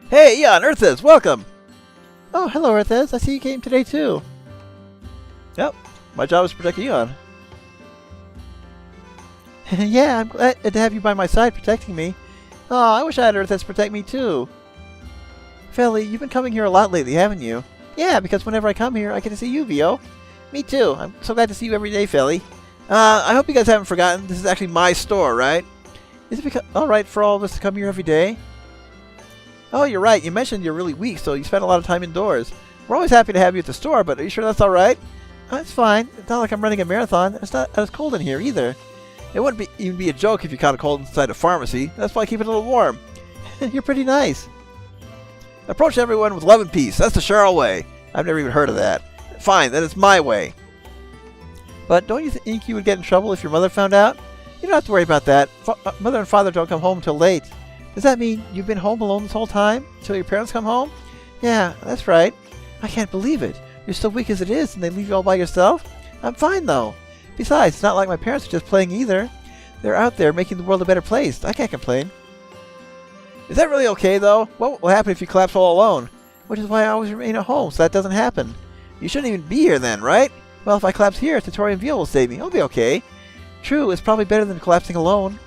Hey, Eon, Earthas, welcome! Oh, hello, Earthas. I see you came today, too. Yep, my job is to protect Eon. Yeah, I'm glad to have you by my side protecting me. Oh, I wish I had Earthas protect me, too. Felie, you've been coming here a lot lately, haven't you? Yeah, because whenever I come here, I get to see you, Vio. Me too. I'm so glad to see you every day, Felie. I hope you guys haven't forgotten, this is actually my store, right? Is it alright for all of us to come here every day? Oh, you're right. You mentioned you're really weak, so you spend a lot of time indoors. We're always happy to have you at the store, but are you sure that's alright? That's fine. It's not like I'm running a marathon. It's not as cold in here, either. It wouldn't even be a joke if you caught a cold inside a pharmacy. That's why I keep it a little warm. You're pretty nice. Approach everyone with love and peace. That's the Charles way. I've never even heard of that. Fine, then it's my way. But don't you think you would get in trouble if your mother found out? You don't have to worry about that. Mother and father don't come home until late. Does that mean you've been home alone this whole time? Until your parents come home? Yeah, that's right. I can't believe it. You're so weak as it is, and they leave you all by yourself? I'm fine, though. Besides, it's not like my parents are just playing either. They're out there making the world a better place. I can't complain. Is that really okay, though? What will happen if you collapse all alone? Which is why I always remain at home, so that doesn't happen. You shouldn't even be here then, right? Well, if I collapse here, Tattoria and Vio will save me. I'll be okay. True, it's probably better than collapsing alone.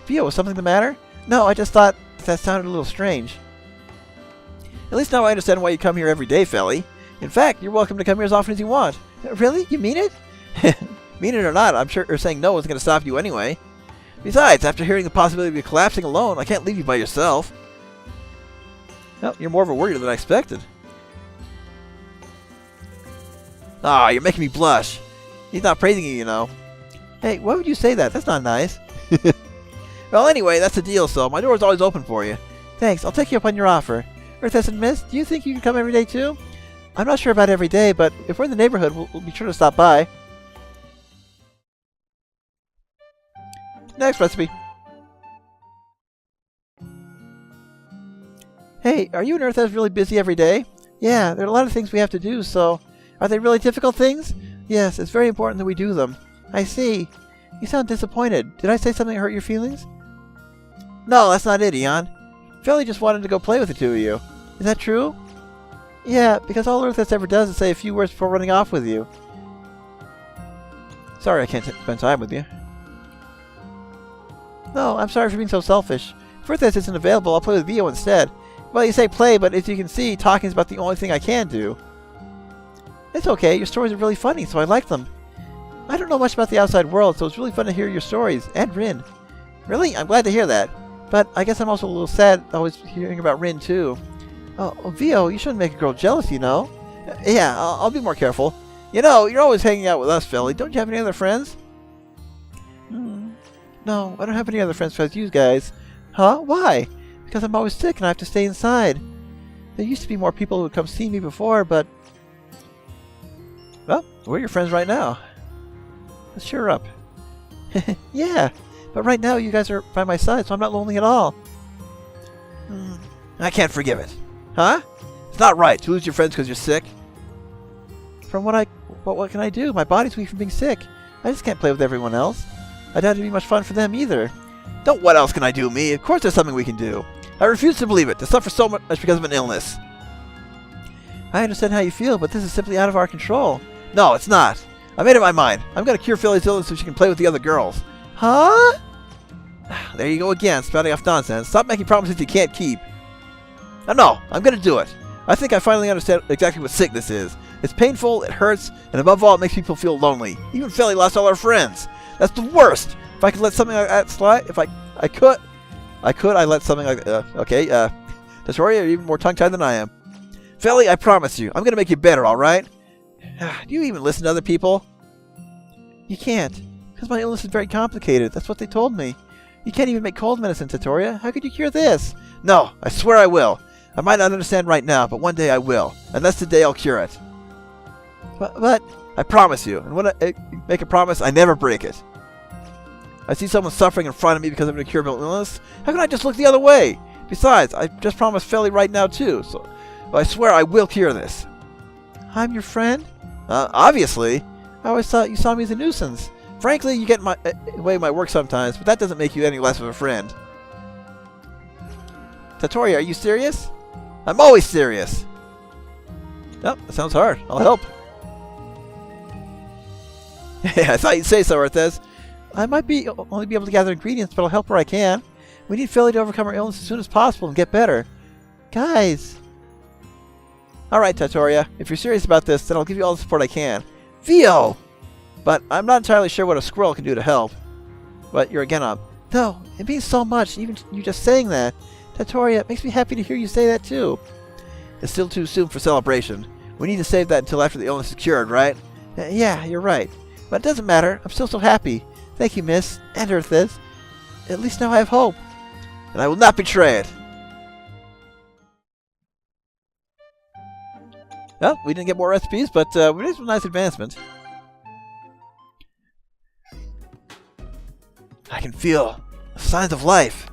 Vio, is something the matter? No, I just thought that sounded a little strange. At least now I understand why you come here every day, Felie. In fact, you're welcome to come here as often as you want. Really? You mean it? Mean it or not, I'm sure saying no isn't going to stop you anyway. Besides, after hearing the possibility of you collapsing alone, I can't leave you by yourself. Well, you're more of a warrior than I expected. Ah, you're making me blush. He's not praising you, you know. Hey, why would you say that? That's not nice. Well, anyway, that's the deal, so my door's always open for you. Thanks, I'll take you up on your offer. Earthas and Mist, do you think you can come every day too? I'm not sure about every day, but if we're in the neighborhood, we'll be sure to stop by. Next recipe. Hey, are you and Earthas really busy every day? Yeah, there are a lot of things we have to do, so... Are they really difficult things? Yes, it's very important that we do them. I see. You sound disappointed. Did I say something that hurt your feelings? No, that's not it, Eon. Felie just wanted to go play with the two of you. Is that true? Yeah, because all Earthas ever does is say a few words before running off with you. Sorry I can't spend time with you. No, I'm sorry for being so selfish. If Earthas isn't available, I'll play with Vio instead. Well, you say play, but as you can see, talking is about the only thing I can do. It's okay, your stories are really funny, so I like them. I don't know much about the outside world, so it's really fun to hear your stories, and Rin. Really? I'm glad to hear that. But I guess I'm also a little sad always hearing about Rin, too. Oh, Vio, you shouldn't make a girl jealous, you know. Yeah, I'll be more careful. You know, you're always hanging out with us, Felie. Don't you have any other friends? No, I don't have any other friends besides you guys. Huh? Why? Because I'm always sick and I have to stay inside. There used to be more people who would come see me before, but... Well, we're your friends right now. Let's cheer up. Yeah, but right now you guys are by my side, so I'm not lonely at all. I can't forgive it. Huh? It's not right to lose your friends because you're sick. What can I do? My body's weak from being sick. I just can't play with everyone else. I doubt it'd be much fun for them either. What else can I do, me? Of course there's something we can do. I refuse to believe it, to suffer so much because of an illness. I understand how you feel, but this is simply out of our control. No, it's not. I made up my mind. I'm going to cure Felie's illness so she can play with the other girls. Huh? There you go again, spouting off nonsense. Stop making promises you can't keep. No, I'm going to do it. I think I finally understand exactly what sickness is. It's painful, it hurts, and above all, it makes people feel lonely. Even Felie lost all her friends. That's the worst. If I could let something like that slide, I'd let something like okay, Tattoria, you're even more tongue-tied than I am. Felie, I promise you, I'm going to make you better, alright? Do you even listen to other people? You can't, because my illness is very complicated. That's what they told me. You can't even make cold medicine, Tattoria. How could you cure this? No, I swear I will. I might not understand right now, but one day I will. And that's the day I'll cure it. But I promise you, and when I make a promise, I never break it. I see someone suffering in front of me because of an incurable illness. How can I just look the other way? Besides, I just promised Felie right now too, so I swear I will cure this. I'm your friend? Obviously. I always thought you saw me as a nuisance. Frankly, you get in the way of my work sometimes, but that doesn't make you any less of a friend. Tattoria, are you serious? I'm always serious. Oh, that sounds hard. I'll help. Yeah, I thought you'd say so, Arthez. I might only be able to gather ingredients, but I'll help where I can. We need Felie to overcome her illness as soon as possible and get better. Guys. Alright, Tattoria. If you're serious about this, then I'll give you all the support I can. Vio! But I'm not entirely sure what a squirrel can do to help. But you're a Gunarm. No, it means so much, even you just saying that. Tattoria, it makes me happy to hear you say that too. It's still too soon for celebration. We need to save that until after the illness is cured, right? Yeah, you're right. But it doesn't matter. I'm still so happy. Thank you, Miss. And Earthis. At least now I have hope. And I will not betray it. Well, we didn't get more recipes, but we did some nice advancement. I can feel signs of life.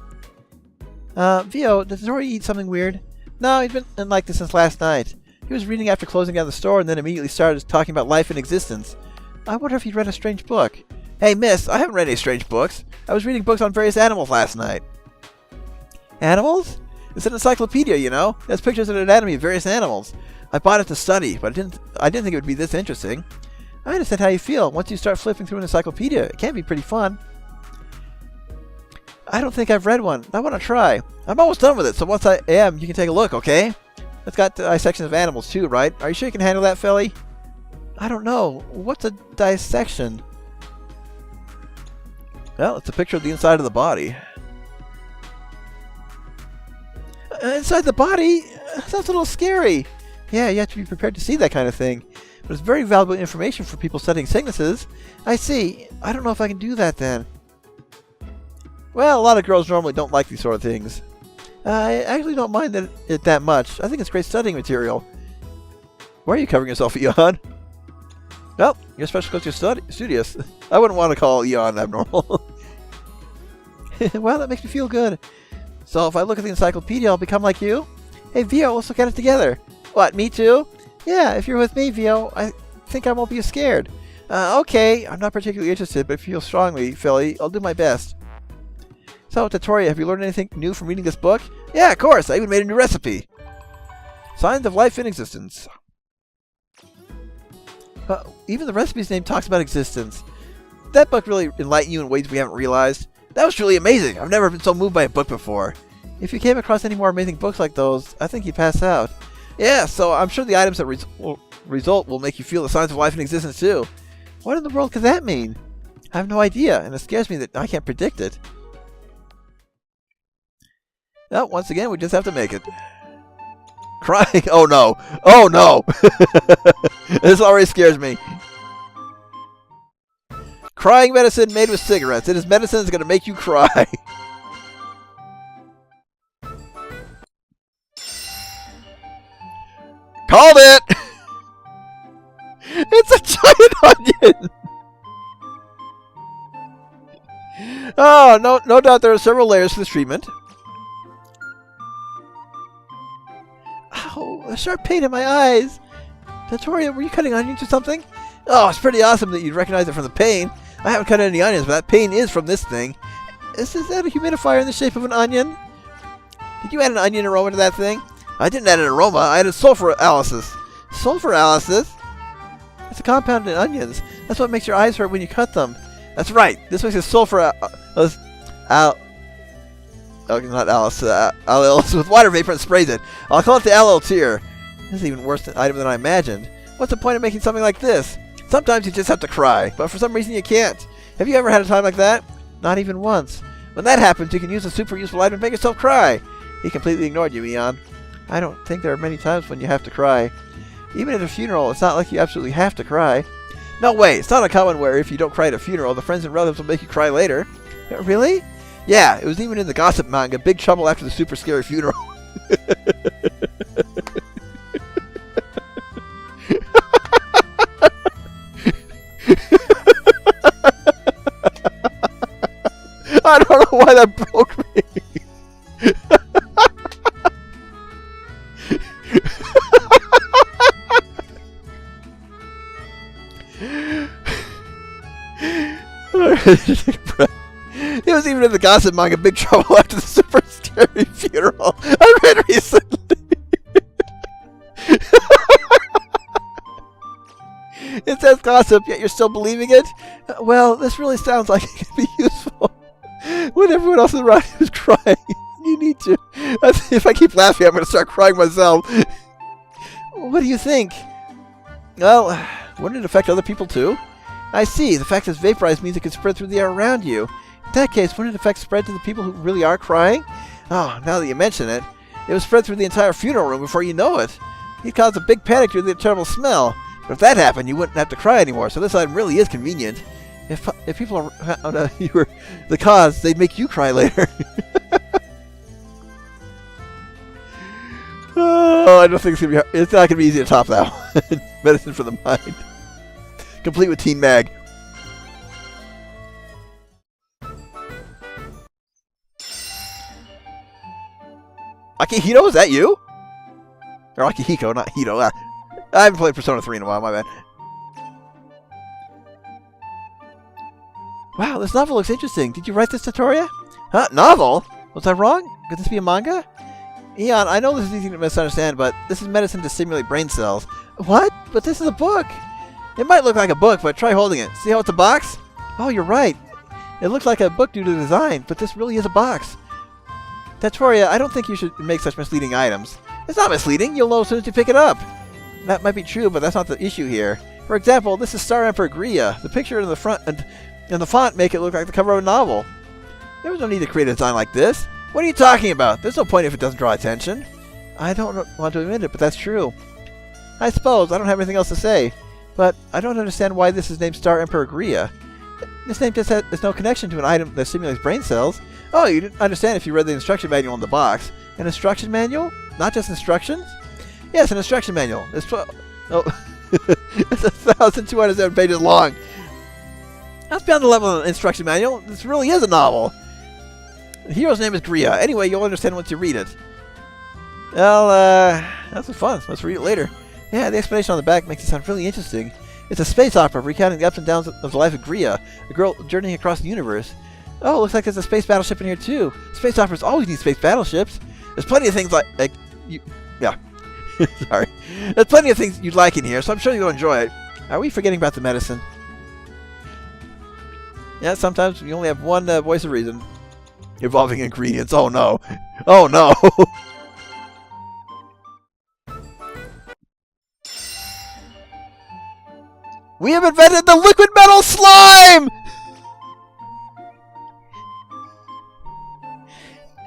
Vio, did Tattoria eat something weird? No, he's been like this since last night. He was reading after closing down the store and then immediately started talking about life and existence. I wonder if he read a strange book. Hey, miss, I haven't read any strange books. I was reading books on various animals last night. Animals? It's an encyclopedia, you know. It has pictures of the anatomy of various animals. I bought it to study, but I didn't think it would be this interesting. I understand how you feel. Once you start flipping through an encyclopedia, it can be pretty fun. I don't think I've read one. I want to try. I'm almost done with it, so once I am, you can take a look, okay? It's got dissections of animals too, right? Are you sure you can handle that, Felie? I don't know. What's a dissection? Well, it's a picture of the inside of the body. Inside the body? Sounds a little scary. Yeah, you have to be prepared to see that kind of thing. But it's very valuable information for people studying sicknesses. I see. I don't know if I can do that then. Well, a lot of girls normally don't like these sort of things. I actually don't mind it that much. I think it's great studying material. Why are you covering yourself, Eon? Well, you're special because you're studious. I wouldn't want to call Eon abnormal. Well, that makes me feel good. So if I look at the encyclopedia, I'll become like you? Hey, Vio, let's look at it together. What, me too? Yeah, if you're with me, Vio, I think I won't be scared. Okay, I'm not particularly interested, but if you feel strongly, Felie, I'll do my best. So, Tattoria, have you learned anything new from reading this book? Yeah, of course. I even made a new recipe. Signs of life in existence. Even the recipe's name talks about existence. That book really enlightened you in ways we haven't realized. That was truly amazing. I've never been so moved by a book before. If you came across any more amazing books like those, I think you'd pass out. Yeah, so I'm sure the items that result will make you feel the signs of life in existence too. What in the world could that mean? I have no idea, and it scares me that I can't predict it. Well, once again, we just have to make it. Crying? Oh no! Oh no! This already scares me. Crying medicine made with cigarettes. It is medicine that's going to make you cry. Called it! It's a giant onion! Oh, no doubt there are several layers to this treatment. Ow, a sharp pain in my eyes. Tattoria, were you cutting onions or something? Oh, it's pretty awesome that you'd recognize it from the pain. I haven't cut any onions, but that pain is from this thing. Is that a humidifier in the shape of an onion? Did you add an onion aroma to that thing? I didn't add an aroma. I added sulfuralysis. Sulfuralysis? It's a compound in onions. That's what makes your eyes hurt when you cut them. That's right. This makes a Allyl with water vapor and sprays it. I'll call it the Allyl tier. This is even worse item than I imagined. What's the point of making something like this? Sometimes you just have to cry, but for some reason you can't. Have you ever had a time like that? Not even once. When that happens, you can use a super useful item to make yourself cry. He completely ignored you, Eon. I don't think there are many times when you have to cry. Even at a funeral, it's not like you absolutely have to cry. No way, it's not uncommon where if you don't cry at a funeral, the friends and relatives will make you cry later. Really? Yeah, it was even in the gossip manga, Big Trouble After the Super Scary Funeral. I don't know why that broke me. It was even in the gossip manga Big Trouble After the Super Scary Funeral. I gossip, yet you're still believing it? Well, this really sounds like it could be useful. When everyone else around you is crying, you need to. If I keep laughing, I'm going to start crying myself. What do you think? Well, wouldn't it affect other people too? I see. The fact that it's vaporized means it can spread through the air around you. In that case, wouldn't it affect spread to the people who really are crying? Oh, now that you mention it, it would spread through the entire funeral room before you know it. You'd cause a big panic due to the terrible smell. But if that happened, you wouldn't have to cry anymore, so this item really is convenient. If people around you were the cause, they'd make you cry later. Oh, I don't think it's going to be hard. It's not going to be easy to top that one. Medicine for the mind. Complete with Teen Mag. Akihito, is that you? Or Akihiko, not Hito. I haven't played Persona 3 in a while, my bad. Wow, this novel looks interesting. Did you write this, Tattoria? Huh? Novel? Was I wrong? Could this be a manga? Eon, I know this is easy to misunderstand, but this is medicine to stimulate brain cells. What? But this is a book. It might look like a book, but try holding it. See how it's a box? Oh, you're right. It looks like a book due to the design, but this really is a box. Tattoria, I don't think you should make such misleading items. It's not misleading. You'll know as soon as you pick it up. That might be true, but that's not the issue here. For example, this is Star Emperor Gria. The picture in the front and the font make it look like the cover of a novel. There was no need to create a design like this. What are you talking about? There's no point if it doesn't draw attention. I don't want to admit it, but that's true. I suppose. I don't have anything else to say. But I don't understand why this is named Star Emperor Gria. This name just has no connection to an item that stimulates brain cells. Oh, you didn't understand if you read the instruction manual in the box. An instruction manual? Not just instructions? Yes, an instruction manual. It's it's 1,207 pages long. That's beyond the level of an instruction manual. This really is a novel. The hero's name is Gria. Anyway, you'll understand once you read it. Well, that's fun. Let's read it later. Yeah, the explanation on the back makes it sound really interesting. It's a space opera recounting the ups and downs of the life of Gria, a girl journeying across the universe. Oh, looks like there's a space battleship in here too. Space operas always need space battleships. There's plenty of things yeah. Sorry. There's plenty of things you'd like in here, so I'm sure you'll enjoy it. Are we forgetting about the medicine? Yeah, sometimes we only have one voice of reason. Evolving ingredients. Oh no. Oh no. We have invented the liquid metal slime!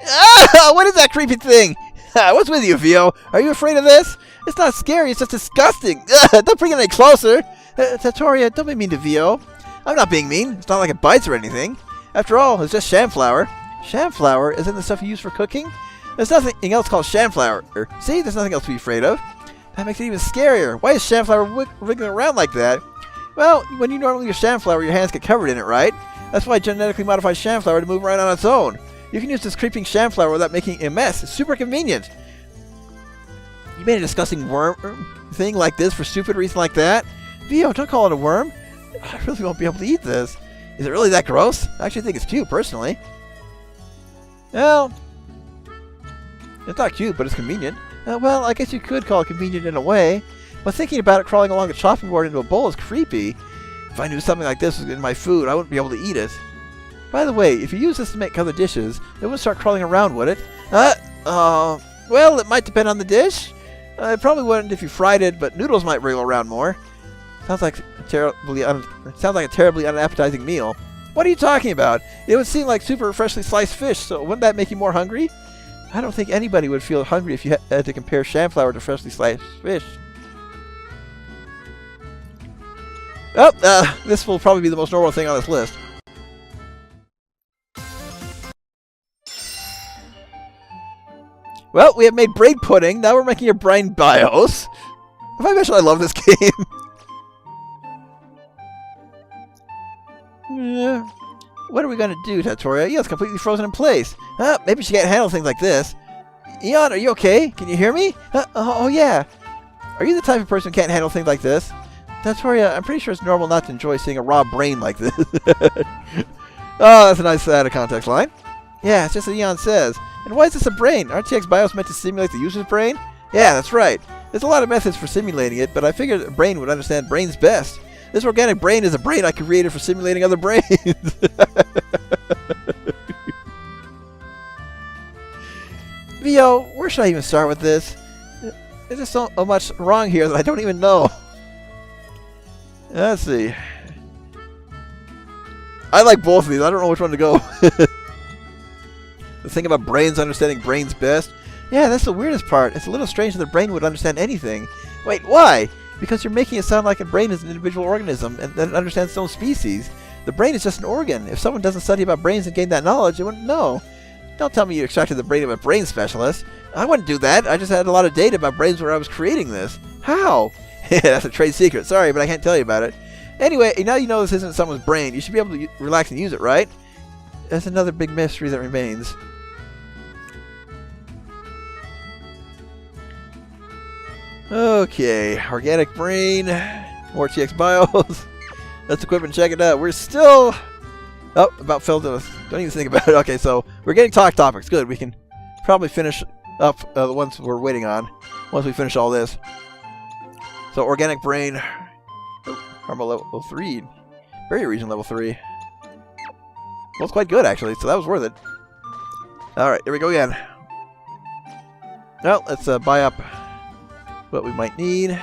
Ah, what is that creepy thing? What's with you, Vio? Are you afraid of this? It's not scary, it's just disgusting. Don't bring it any closer. Tattoria, don't be mean to Vio. I'm not being mean. It's not like it bites or anything. After all, it's just sham flour. Sham flour? Isn't the stuff you use for cooking? There's nothing else called sham flour. See, there's nothing else to be afraid of. That makes it even scarier. Why is sham flour wriggling around like that? Well, when you normally use sham flour, your hands get covered in it, right? That's why genetically modified sham flour to move around on its own. You can use this creeping sham flour without making a mess. It's super convenient. You made a disgusting worm thing like this for stupid reason like that? Vio, don't call it a worm. I really won't be able to eat this. Is it really that gross? I actually think it's cute, personally. Well, it's not cute, but it's convenient. Well, I guess you could call it convenient in a way. But thinking about it crawling along a chopping board into a bowl is creepy. If I knew something like this was in my food, I wouldn't be able to eat it. By the way, if you use this to make other dishes, it wouldn't start crawling around, would it? Well, it might depend on the dish. It probably wouldn't if you fried it, but noodles might wriggle around more. Sounds like a terribly unappetizing meal. What are you talking about? It would seem like super freshly sliced fish, so wouldn't that make you more hungry? I don't think anybody would feel hungry if you had to compare sham flour to freshly sliced fish. Oh, this will probably be the most normal thing on this list. Well, we have made brain pudding. Now we're making your brain bios. Have I mentioned I love this game? What are we going to do, Tattoria? Yeah, it's completely frozen in place. Maybe she can't handle things like this. Eon, are you okay? Can you hear me? Oh, yeah. Are you the type of person who can't handle things like this? Tattoria, I'm pretty sure it's normal not to enjoy seeing a raw brain like this. Oh, that's a nice out-of-context line. Yeah, it's just what Eon says. And why is this a brain? Aren't TX BIOS meant to simulate the user's brain? Yeah, that's right. There's a lot of methods for simulating it, but I figured a brain would understand brains best. This organic brain is a brain I created for simulating other brains. Vio, where should I even start with this? There's just so much wrong here that I don't even know. Let's see. I like both of these. I don't know which one to go. The thing about brains understanding brains best. Yeah, that's the weirdest part. It's a little strange that the brain would understand anything. Wait, why? Because you're making it sound like a brain is an individual organism and that it understands its own species. The brain is just an organ. If someone doesn't study about brains and gain that knowledge, they wouldn't know. Don't tell me you extracted the brain of a brain specialist. I wouldn't do that. I just had a lot of data about brains when I was creating this. How? That's a trade secret. Sorry, but I can't tell you about it. Anyway, now you know this isn't someone's brain. You should be able to relax and use it, right? That's another big mystery that remains. Okay, organic brain, more TX bios. Let's equip and check it out. We're still about filled with. Don't even think about it. Okay, so we're getting talk topics. Good. We can probably finish up the ones we're waiting on once we finish all this. So organic brain, normal level 3, very region level 3. Well, it's quite good actually. So that was worth it. All right, here we go again. Well, let's buy up what we might need.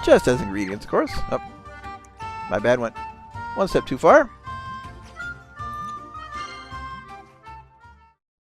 Just as ingredients, of course. Oh, my bad, went one step too far.